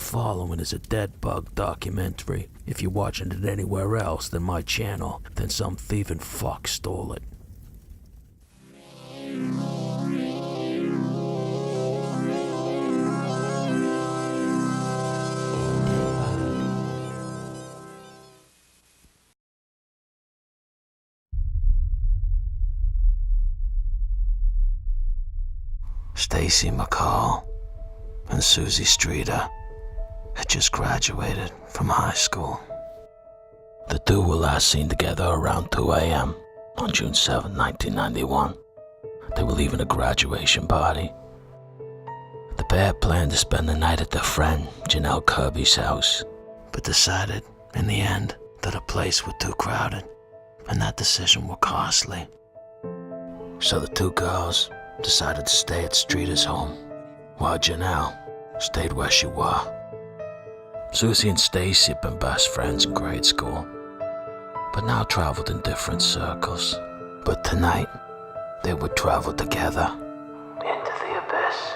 following is a dead bug documentary. If you're watching it anywhere else than my channel, then some thieving fuck stole it. Stacy McCall and Susie Streeter had just graduated from high school. The two were last seen together around 2 a.m. on June 7, 1991. They were leaving a graduation party. The pair planned to spend the night at their friend Janelle Kirby's house, but decided in the end that a place was too crowded and that decision was costly. So the two girls decided to stay at Streeter's home, while Janelle stayed where she was. Susie and Stacy had been best friends in grade school, but now traveled in different circles. But tonight, they would travel together into the abyss.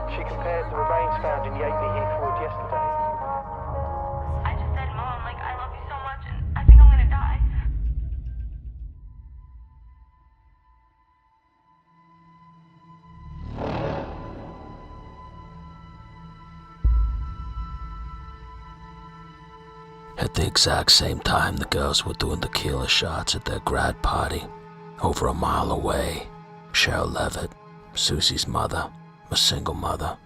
She compared the remains found in Yateley Heath Wood yesterday. I just said, Mom, I love you so much, and I think I'm gonna die. At the exact same time, the girls were doing tequila shots at their grad party. Over a mile away, Cheryl Levitt, Susie's mother, a single mother,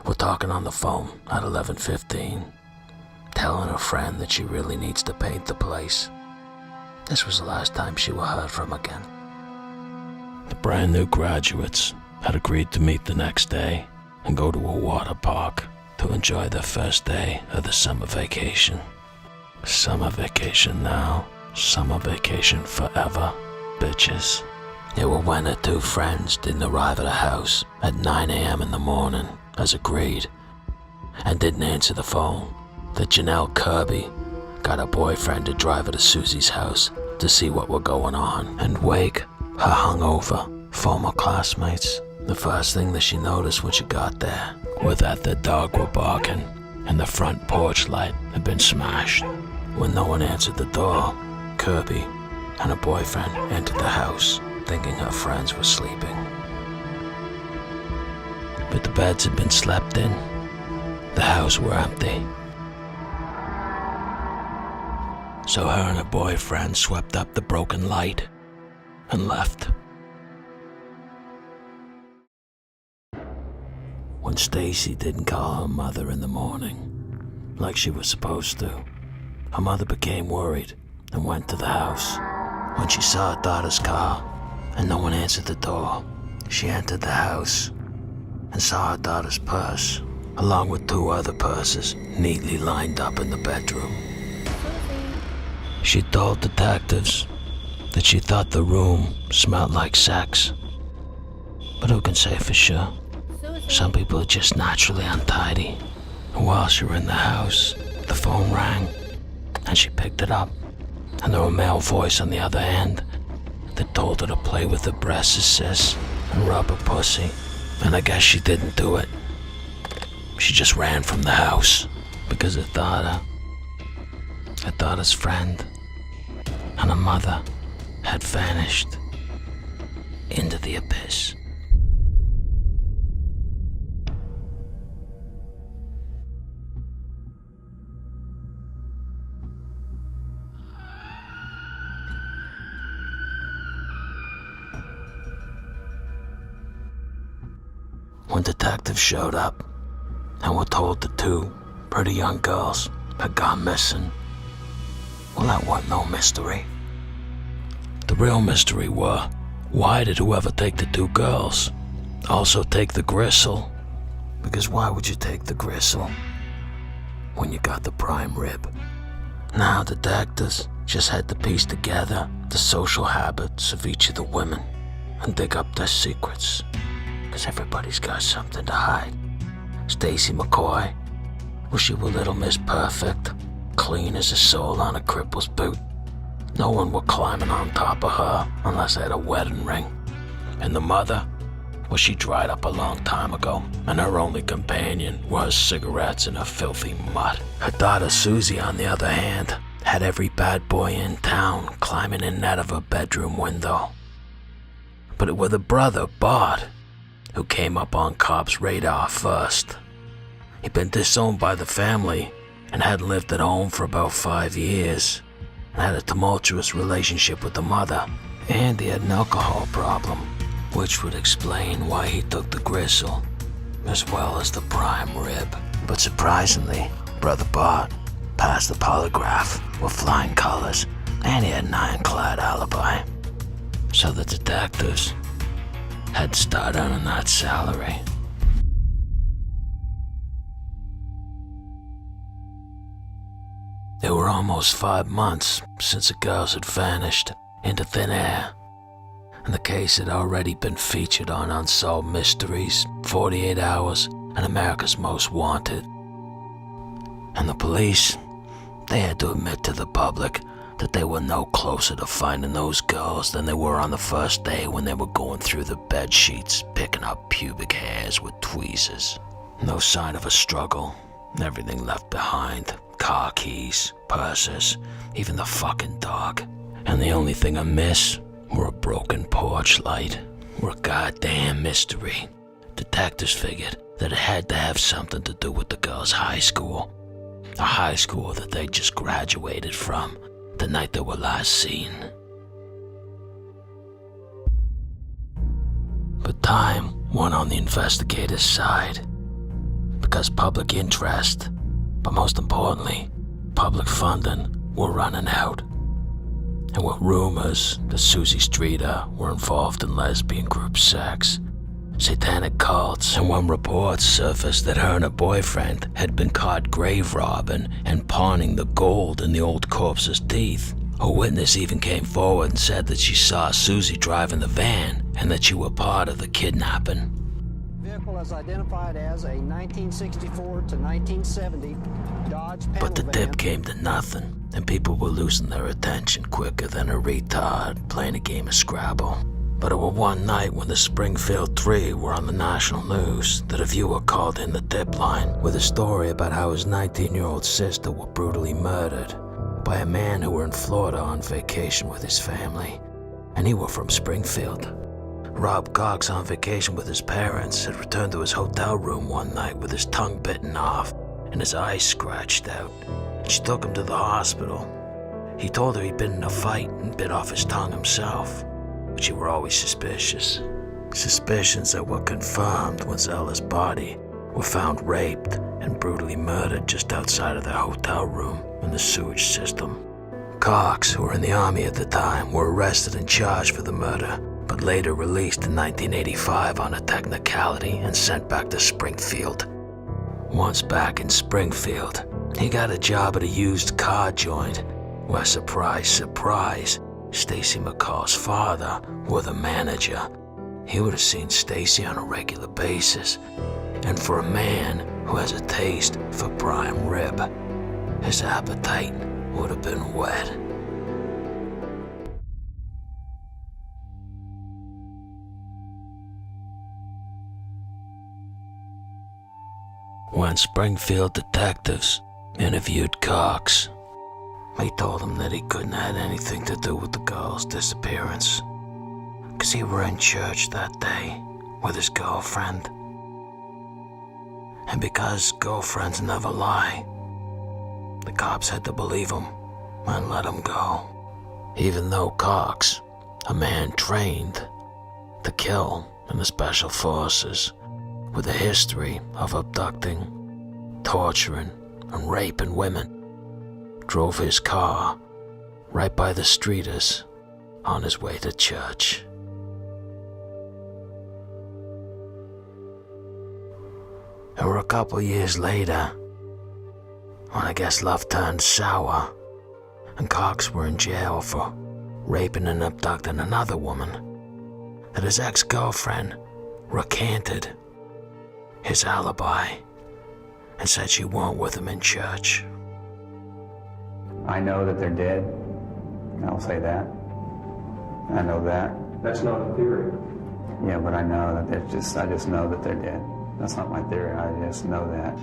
were talking on the phone at 11:15, telling her friend that she really needs to paint the place. This was the last time she were heard from again. The brand new graduates had agreed to meet the next day and go to a water park to enjoy their first day of the summer vacation. Summer vacation now, summer vacation forever, bitches. It was when her two friends didn't arrive at the house at 9 a.m. in the morning, as agreed, and didn't answer the phone, that Janelle Kirby got her boyfriend to drive her to Susie's house to see what were going on and wake her hungover former classmates. The first thing that she noticed when she got there was that the dog were barking and the front porch light had been smashed. When no one answered the door, Kirby and her boyfriend entered the house, thinking her friends were sleeping. But the beds had been slept in. The house were empty. So her and her boyfriend swept up the broken light and left. When Stacy didn't call her mother in the morning, like she was supposed to, her mother became worried and went to the house. When she saw her daughter's car and no one answered the door, she entered the house and saw her daughter's purse, along with two other purses neatly lined up in the bedroom. She told detectives that she thought the room smelled like sex. But who can say for sure? Some people are just naturally untidy. And while she was in the house, the phone rang, and she picked it up, and there was a male voice on the other end that told her to play with her breasts, sis, and rub her pussy. And I guess she didn't do it. She just ran from the house because her daughter's friend, and her mother had vanished into the abyss. When detectives showed up and were told the two pretty young girls had gone missing, well, that wasn't no mystery. The real mystery was, why did whoever take the two girls also take the gristle? Because why would you take the gristle? when you got the prime rib. Now detectives just had to piece together the social habits of each of the women and dig up their secrets, because everybody's got something to hide. Stacy McCoy, was she a little Miss Perfect, clean as a sole on a cripple's boot? No one were climbing on top of her unless they had a wedding ring. And the mother? Well, she dried up a long time ago, and her only companion was cigarettes and a filthy mutt. Her daughter Susie, on the other hand, had every bad boy in town climbing in and out of her bedroom window. But it was the brother, Bart, who came up on cops' radar first. He'd been disowned by the family and hadn't lived at home for about 5 years, and had a tumultuous relationship with the mother, and he had an alcohol problem, which would explain why he took the gristle, as well as the prime rib. But surprisingly, Brother Bart passed the polygraph with flying colors, and he had an ironclad alibi. So the detectives had to start earning that salary. It were almost 5 months since the girls had vanished into thin air, and the case had already been featured on Unsolved Mysteries, 48 Hours, and America's Most Wanted. And the police, they had to admit to the public that they were no closer to finding those girls than they were on the first day when they were going through the bed sheets, picking up pubic hairs with tweezers. No sign of a struggle, everything left behind. Car keys, purses, even the fucking dog. And the only thing amiss were a broken porch light. Were a goddamn mystery. Detectives figured that it had to have something to do with the girls' high school. A high school that they just graduated from the night they were last seen. But time went on the investigators' side, because public interest, but most importantly, public funding, were running out. And with rumors that Susie Streeter were involved in lesbian group sex, satanic cults, and when reports surfaced that her and her boyfriend had been caught grave robbing and pawning the gold in the old corpse's teeth. A witness even came forward and said that she saw Susie driving the van and that she were part of the kidnapping. Vehicle was identified as a 1964 to 1970 Dodge panel But the van. dip came to nothing, and people were losing their attention quicker than a retard playing a game of Scrabble. But it was one night when the Springfield 3 were on the national news that a viewer called in the dip line with a story about how his 19-year-old sister was brutally murdered by a man who were in Florida on vacation with his family, and he were from Springfield. Rob Cox, on vacation with his parents, had returned to his hotel room one night with his tongue bitten off and his eyes scratched out. And she took him to the hospital. He told her he'd been in a fight and bit off his tongue himself, but she were always suspicious. Suspicions that were confirmed when Zella's body were found raped and brutally murdered just outside of their hotel room in the sewage system. Cox, who were in the Army at the time, were arrested and charged for the murder, but later released in 1985 on a technicality and sent back to Springfield. Once back in Springfield, he got a job at a used car joint where, surprise, surprise, Stacy McCall's father was the manager. He would have seen Stacy on a regular basis, and for a man who has a taste for prime rib, his appetite would have been whet. When Springfield detectives interviewed Cox, they told him that he couldn't have had anything to do with the girl's disappearance, because he were in church that day with his girlfriend. And because girlfriends never lie, the cops had to believe him and let him go. Even though Cox, a man trained to kill in the special forces, with a history of abducting, torturing, and raping women, drove his car right by the streeters on his way to church. And a couple years later, Well, I guess love turned sour, and Cox were in jail for raping and abducting another woman, that his ex-girlfriend recanted his alibi and said she weren't with him in church. I know that they're dead. I'll say that. I know that. That's not a theory. Yeah, but I know that I just know that they're dead. That's not my theory, I just know that.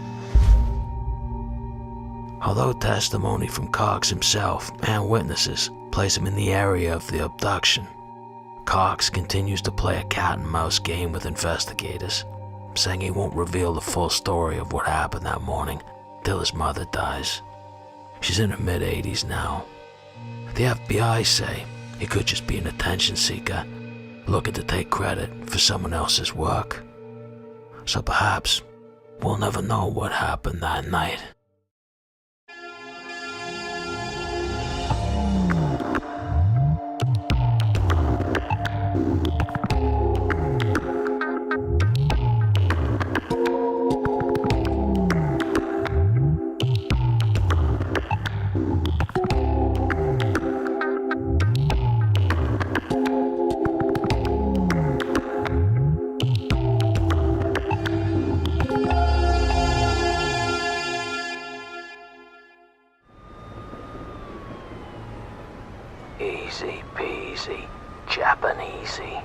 Although testimony from Cox himself and witnesses place him in the area of the abduction, Cox continues to play a cat and mouse game with investigators, saying he won't reveal the full story of what happened that morning till his mother dies. She's in her mid-80s now. The FBI say he could just be an attention seeker, looking to take credit for someone else's work. So perhaps we'll never know what happened that night. Easy peasy, Japanesey.